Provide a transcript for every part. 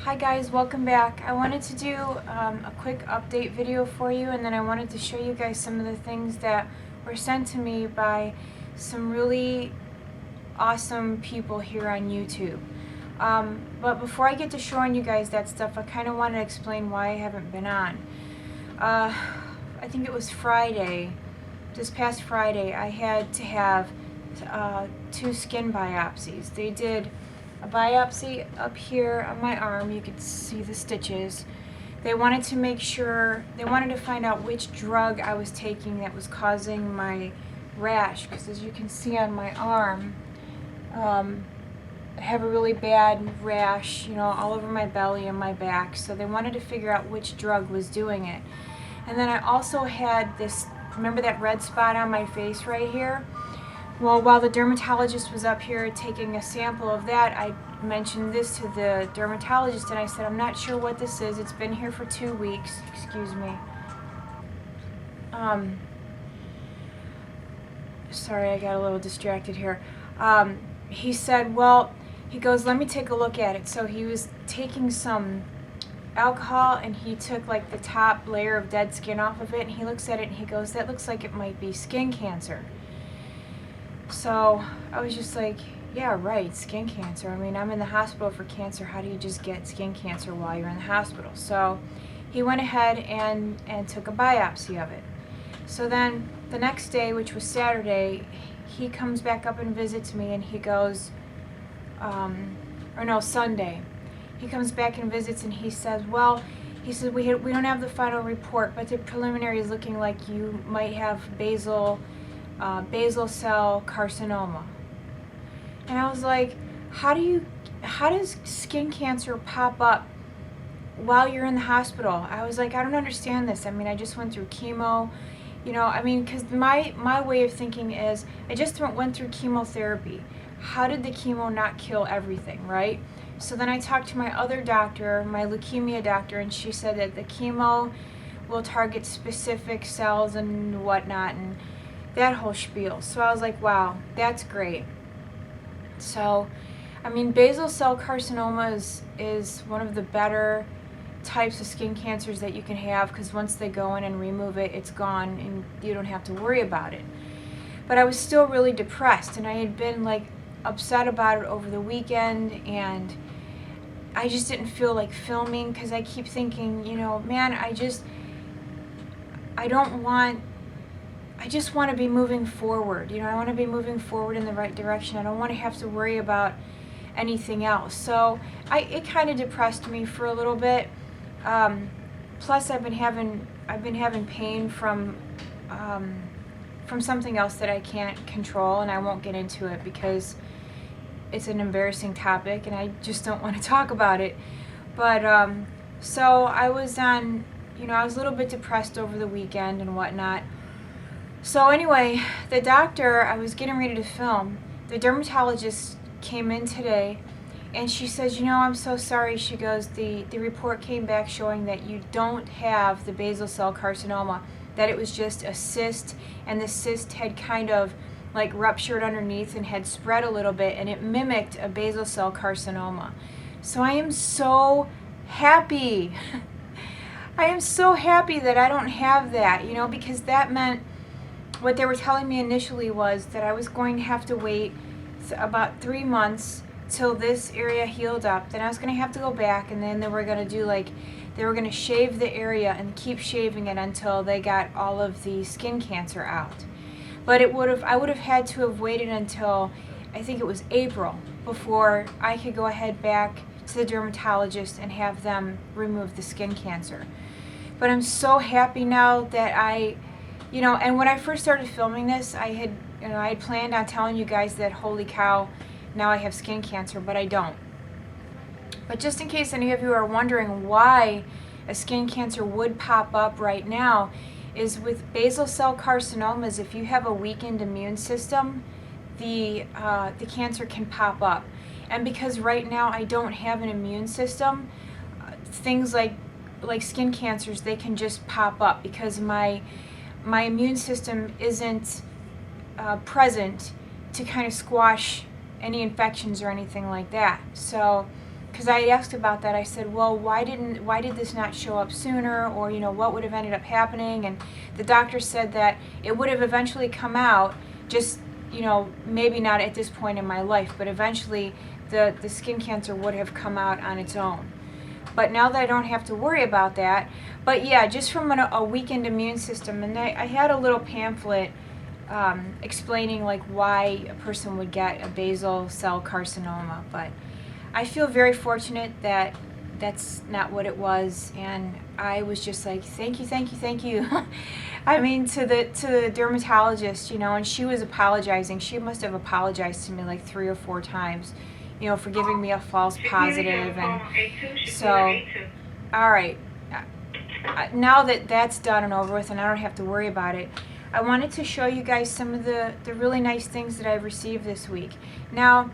Hi guys, welcome back. I wanted to do a quick update video for you, and then I wanted to show you guys some of the things that were sent to me by some really awesome people here on YouTube. But before I get to showing you guys that stuff, I kind of want to explain why I haven't been on. I think it was Friday, this past Friday, I had to have 2 skin biopsies. They did a biopsy up here on my arm. You could see the stitches. They wanted to make sure, they wanted to find out which drug I was taking that was causing my rash, because as you can see on my arm, I have a really bad rash, all over my belly and my back. So they wanted to figure out which drug was doing it. And then I also had this, remember that red spot on my face right here? Well, while the dermatologist was up here taking a sample of that, I mentioned this to the dermatologist and I said, I'm not sure what this is. It's been here for 2 weeks. Excuse me. Sorry, I got a little distracted here. He said, well, he goes, let me take a look at it. So he was taking some alcohol and he took like the top layer of dead skin off of it, and he looks at it and he goes, that looks like it might be skin cancer. So I was just like, yeah, right, skin cancer. I mean, I'm in the hospital for cancer. How do you just get skin cancer while you're in the hospital? So he went ahead and took a biopsy of it. So then the next day, which was Saturday, he comes back up and visits me and he goes, Sunday. He comes back and visits and he says, well, he says, we don't have the final report, but the preliminary is looking like you might have basal cell carcinoma. And I was like, how does skin cancer pop up while you're in the hospital? I was like, I don't understand this. I mean, I just went through chemo, because my way of thinking is, I just went through chemotherapy. How did the chemo not kill everything, right? So then I talked to my other doctor, my leukemia doctor, and she said that the chemo will target specific cells and whatnot, and that whole spiel. So I was like, wow, that's great. So, I mean, basal cell carcinoma is one of the better types of skin cancers that you can have, because once they go in and remove it, it's gone and you don't have to worry about it. But I was still really depressed, and I had been like upset about it over the weekend, and I just didn't feel like filming because I keep thinking, man, I just want to be moving forward. I want to be moving forward in the right direction. I don't want to have to worry about anything else. So it kind of depressed me for a little bit. Plus, I've been having pain from something else that I can't control, and I won't get into it because it's an embarrassing topic, and I just don't want to talk about it. But so I was I was a little bit depressed over the weekend and whatnot. So anyway, the doctor, I was getting ready to film, the dermatologist came in today, and she says, I'm so sorry. She goes, the report came back showing that you don't have the basal cell carcinoma, that it was just a cyst, and the cyst had kind of like ruptured underneath and had spread a little bit, and it mimicked a basal cell carcinoma. So I am so happy. I am so happy that I don't have that, because that meant, what they were telling me initially was that I was going to have to wait about 3 months till this area healed up. Then I was going to have to go back, and then they were going to shave the area and keep shaving it until they got all of the skin cancer out. But I would have had to have waited until, I think it was April, before I could go ahead back to the dermatologist and have them remove the skin cancer. But I'm so happy now that and when I first started filming this, I had planned on telling you guys that, holy cow, now I have skin cancer, but I don't. But just in case any of you are wondering why a skin cancer would pop up right now, is with basal cell carcinomas, if you have a weakened immune system, the cancer can pop up. And because right now I don't have an immune system, things like skin cancers, they can just pop up because my immune system isn't present to kind of squash any infections or anything like that. So because I asked about that. I said, well, why did this not show up sooner, or what would have ended up happening? And the doctor said that it would have eventually come out, just maybe not at this point in my life, but eventually the skin cancer would have come out on its own. But now that I don't have to worry about that, but yeah, just from a weakened immune system. And I had a little pamphlet explaining like why a person would get a basal cell carcinoma, but I feel very fortunate that that's not what it was, and I was just like, thank you, thank you, thank you. I mean, to the dermatologist, and she was apologizing. She must have apologized to me like 3 or 4 times, for giving me a false positive. And so, all right, now that that's done and over with and I don't have to worry about it, I wanted to show you guys some of the really nice things that I've received this week. Now,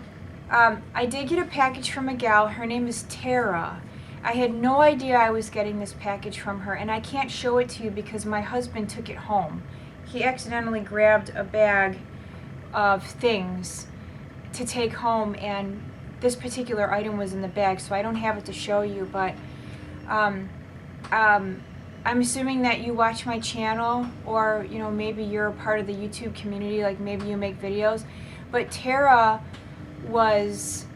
I did get a package from a gal. Her name is Tara. I had no idea I was getting this package from her, and I can't show it to you because my husband took it home. He accidentally grabbed a bag of things to take home, and this particular item was in the bag, so I don't have it to show you, but I'm assuming that you watch my channel, or maybe you're a part of the YouTube community, like maybe you make videos. But Tara was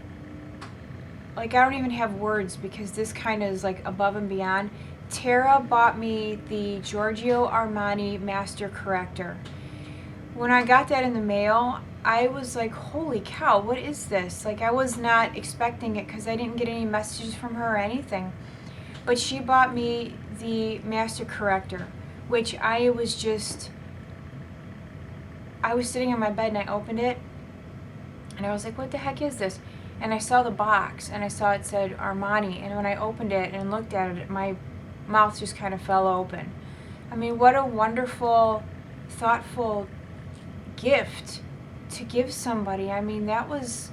like, I don't even have words because this kind of is like above and beyond. Tara bought me the Giorgio Armani Master Corrector. When I got that in the mail, I was like, holy cow, what is this? Like, I was not expecting it because I didn't get any messages from her or anything. But she bought me the Master Corrector, which I was sitting in my bed and I opened it and I was like, what the heck is this? And I saw the box and I saw it said Armani, and when I opened it and looked at it, my mouth just kind of fell open. I mean, what a wonderful, thoughtful gift to give somebody. I mean, that was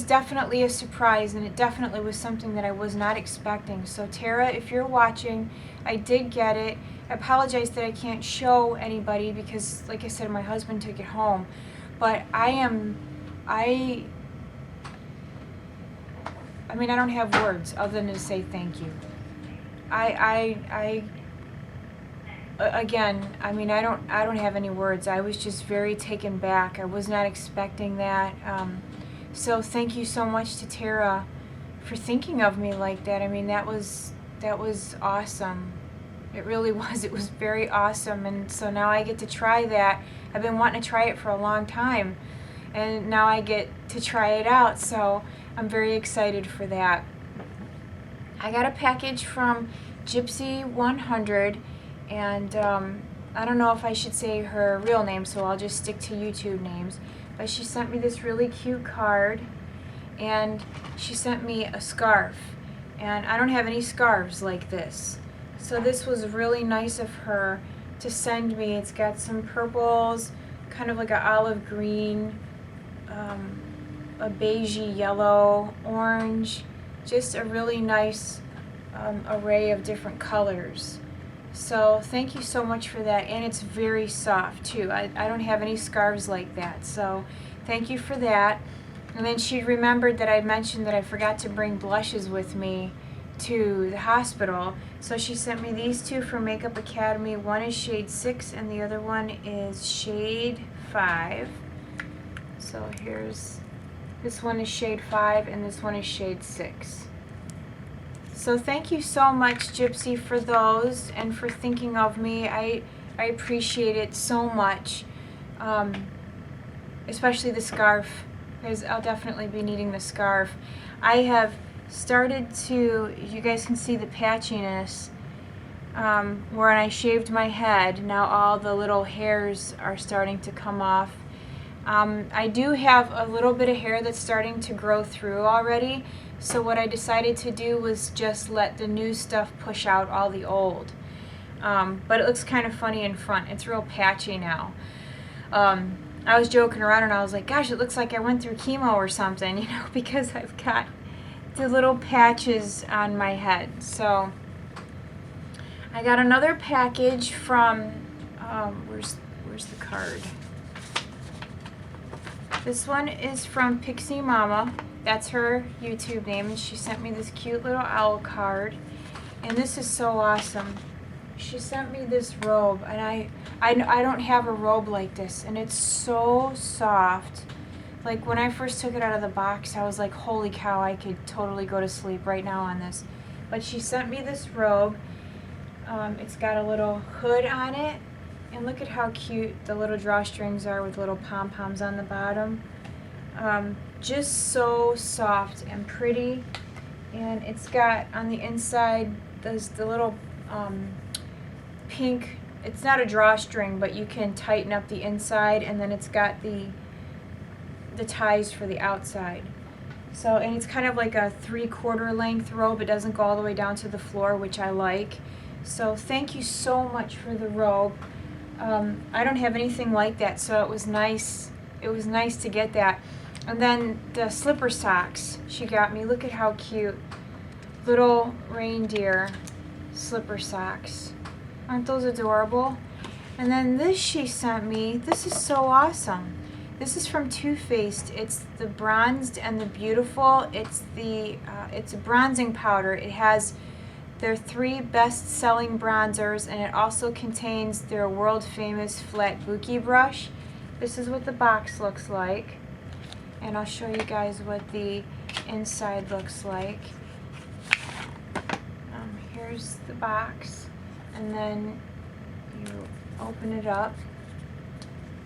definitely a surprise, and it definitely was something that I was not expecting. So Tara, if you're watching, I did get it. I apologize that I can't show anybody because, like I said, my husband took it home. But I mean, I don't have words other than to say thank you. Again, I mean, I don't have any words. I was just very taken back. I was not expecting that. So thank you so much to Tara for thinking of me like that. I mean, that was awesome. It really was. It was very awesome. And so now I get to try that. I've been wanting to try it for a long time, and now I get to try it out. So I'm very excited for that. I got a package from Gypsy 100, and I don't know if I should say her real name, so I'll just stick to YouTube names. But she sent me this really cute card, and she sent me a scarf, and I don't have any scarves like this. So this was really nice of her to send me. It's got some purples, kind of like an olive green, a beigey yellow, orange, just a really nice array of different colors. So thank you so much for that, and it's very soft too. I don't have any scarves like that, so thank you for that. And then she remembered that I mentioned that I forgot to bring blushes with me to the hospital, so she sent me these two from Makeup Academy. One is shade 6 and the other one is shade 5. So here's, this one is shade 5 and this one is shade 6. So thank you so much, Gypsy, for those and for thinking of me. I appreciate it so much, especially the scarf, because I'll definitely be needing the scarf. I have started to, you guys can see the patchiness where I shaved my head. Now all the little hairs are starting to come off. I do have a little bit of hair that's starting to grow through already, so what I decided to do was just let the new stuff push out all the old. But it looks kind of funny in front. It's real patchy now. I was joking around and I was like, gosh, it looks like I went through chemo or something, because I've got the little patches on my head. So I got another package from where's the card? This one is from Pixie Mama. That's her YouTube name, and she sent me this cute little owl card. And this is so awesome. She sent me this robe, and I don't have a robe like this, and it's so soft. Like when I first took it out of the box, I was like, holy cow, I could totally go to sleep right now on this. But she sent me this robe. It's got a little hood on it, and look at how cute the little drawstrings are with little pom-poms on the bottom. Just so soft and pretty. And it's got on the inside the little pink, it's not a drawstring, but you can tighten up the inside, and then it's got the ties for the outside. So, and it's kind of like a 3/4 length robe. It doesn't go all the way down to the floor, which I like. So thank you so much for the robe. I don't have anything like that, so it was nice. It was nice to get that. And then the slipper socks she got me. Look at how cute. Little reindeer slipper socks. Aren't those adorable? And then this she sent me. This is so awesome. This is from Too Faced. It's the Bronzed and the Beautiful. It's a bronzing powder. It has their 3 best-selling bronzers, and it also contains their world-famous flat bouquet brush. This is what the box looks like, and I'll show you guys what the inside looks like. Here's the box, and then you open it up,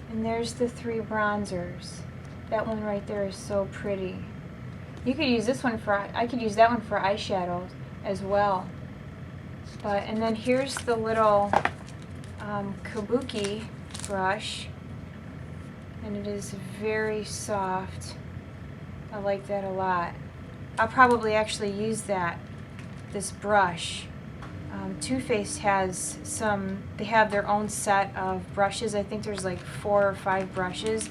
and there's the 3 bronzers. That one right there is so pretty. You could use this one I could use that one for eyeshadows as well. And then here's the little kabuki brush, and it is very soft. I like that a lot. I'll probably actually use this brush. Too Faced has they have their own set of brushes. I think there's like 4 or 5 brushes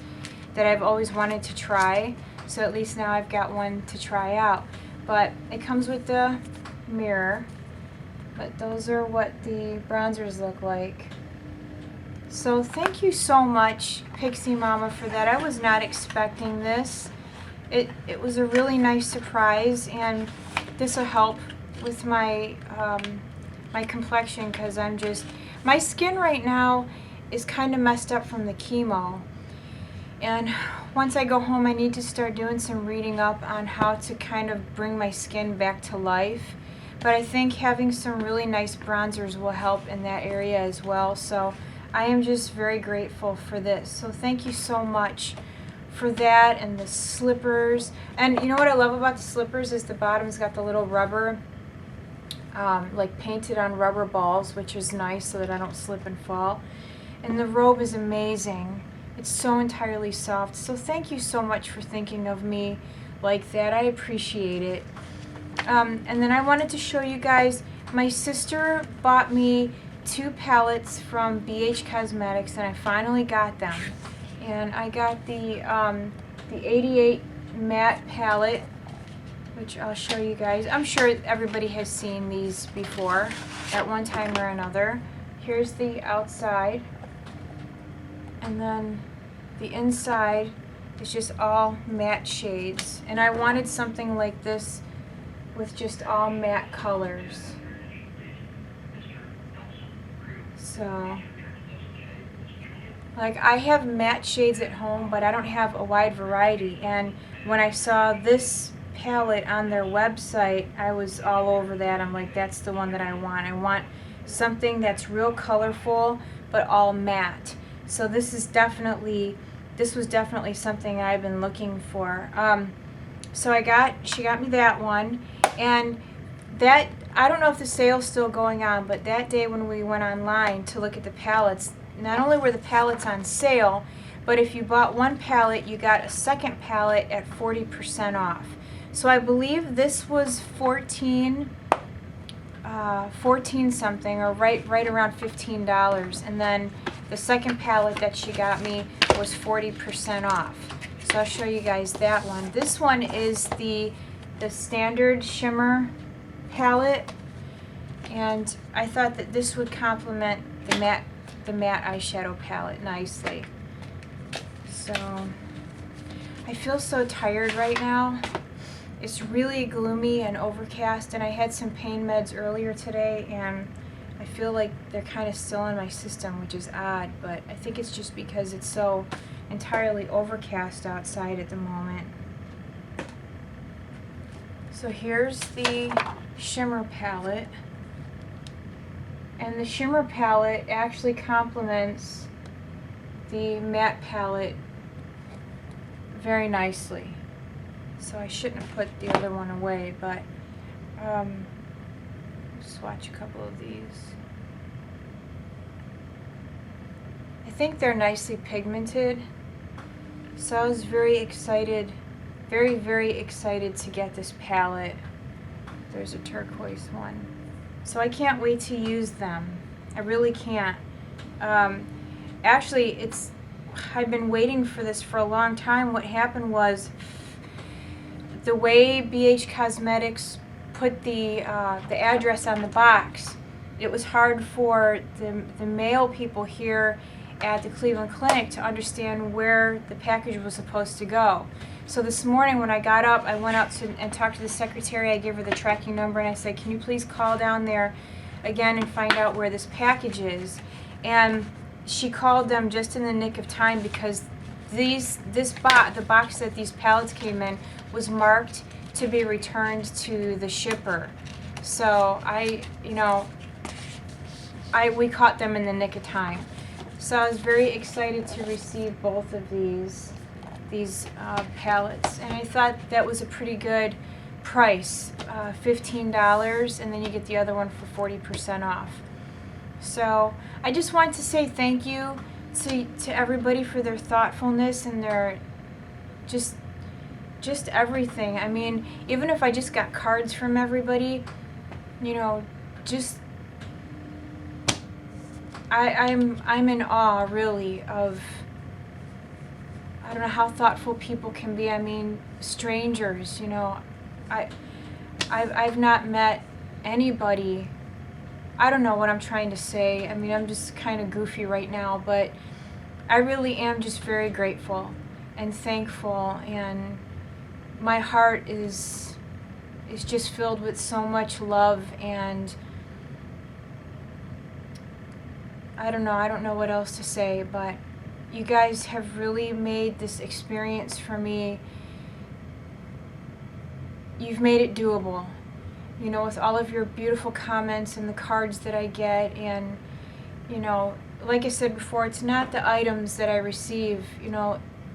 that I've always wanted to try, so at least now I've got one to try out. But it comes with the mirror. But those are what the bronzers look like. So thank you so much, Pixie Mama, for that. I was not expecting this. It was a really nice surprise, and this will help with my my complexion, because my skin right now is kind of messed up from the chemo. And once I go home, I need to start doing some reading up on how to kind of bring my skin back to life. But I think having some really nice bronzers will help in that area as well. So I am just very grateful for this. So thank you so much for that, and the slippers. And you know what I love about the slippers is the bottom's got the little rubber, like painted on rubber balls, which is nice so that I don't slip and fall. And the robe is amazing. It's so entirely soft. So thank you so much for thinking of me like that. I appreciate it. And then I wanted to show you guys, my sister bought me 2 palettes from BH Cosmetics, and I finally got them. And I got the 88 matte palette, which I'll show you guys. I'm sure everybody has seen these before at one time or another. Here's the outside, and then the inside is just all matte shades. And I wanted something like this with just all matte colors. So, like, I have matte shades at home, but I don't have a wide variety. And when I saw this palette on their website, I was all over that. I'm like, that's the one that I want. I want something that's real colorful, but all matte. So this was definitely something I've been looking for. So she got me that one, and that, I don't know if the sale's still going on, but that day when we went online to look at the palettes, not only were the palettes on sale, but if you bought one palette, you got a second palette at 40% off. So I believe this was 14 something, or right around $15, and then the second palette that she got me was 40% off. So I'll show you guys that one. This one is the standard shimmer palette, and I thought that this would complement the matte eyeshadow palette nicely. So I feel so tired right now. It's really gloomy and overcast, and I had some pain meds earlier today, and I feel like they're kind of still in my system, which is odd, but I think it's just because it's so entirely overcast outside at the moment. So here's the shimmer palette, and the shimmer palette actually complements the matte palette very nicely. So I shouldn't have put the other one away, but swatch a couple of these. I think they're nicely pigmented, so I was very excited, very excited to get this palette. There's a turquoise one. So I can't wait to use them. I really can't. Actually, I've been waiting for this for a long time. What happened was, the way BH Cosmetics put the address on the box, it was hard for the mail people here at the Cleveland Clinic to understand where the package was supposed to go. So this morning when I got up, I went out and talked to the secretary. I gave her the tracking number and I said, can you please call down there again and find out where this package is? And she called them just in the nick of time, because the box that these pallets came in was marked to be returned to the shipper. So we caught them in the nick of time. So I was very excited to receive both of these pallets, and I thought that was a pretty good price, $15, and then you get the other one for 40% off. So I just want to say thank you to everybody for their thoughtfulness and their just everything. I mean, even if I just got cards from everybody, just I'm in awe, really, of, I don't know how thoughtful people can be. I mean, strangers, I've not met anybody. I don't know what I'm trying to say. I mean, I'm just kind of goofy right now, but I really am just very grateful and thankful, and my heart is just filled with so much love, and I don't know what else to say, but you guys have really made this experience for me. You've made it doable, with all of your beautiful comments and the cards that I get, and like I said before, it's not the items that I receive,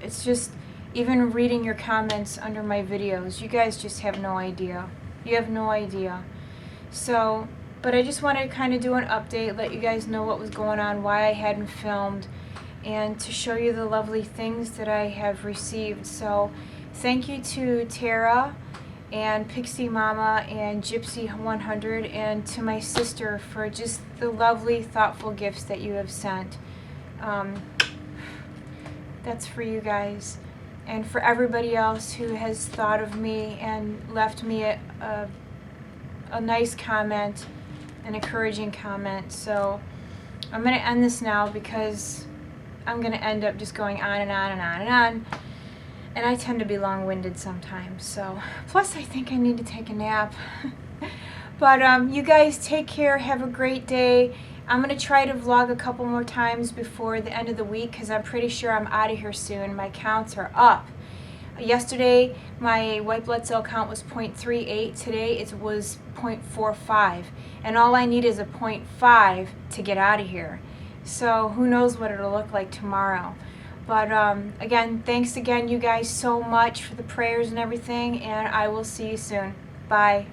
it's just even reading your comments under my videos. You guys just have no idea. You have no idea. So, but I just wanted to kind of do an update, let you guys know what was going on, why I hadn't filmed, and to show you the lovely things that I have received. So thank you to Tara and Pixie Mama and Gypsy 100, and to my sister for just the lovely, thoughtful gifts that you have sent. That's for you guys. And for everybody else who has thought of me and left me a nice comment, an encouraging comment. So I'm going to end this now, because I'm going to end up just going on and on and on and on. And I tend to be long-winded sometimes. So, plus I think I need to take a nap. But you guys take care. Have a great day. I'm going to try to vlog a couple more times before the end of the week, because I'm pretty sure I'm out of here soon. My counts are up. Yesterday, my white blood cell count was 0.38. Today, it was 0.45. And all I need is a 0.5 to get out of here. So who knows what it'll look like tomorrow. But again, thanks again, you guys, so much for the prayers and everything. And I will see you soon. Bye.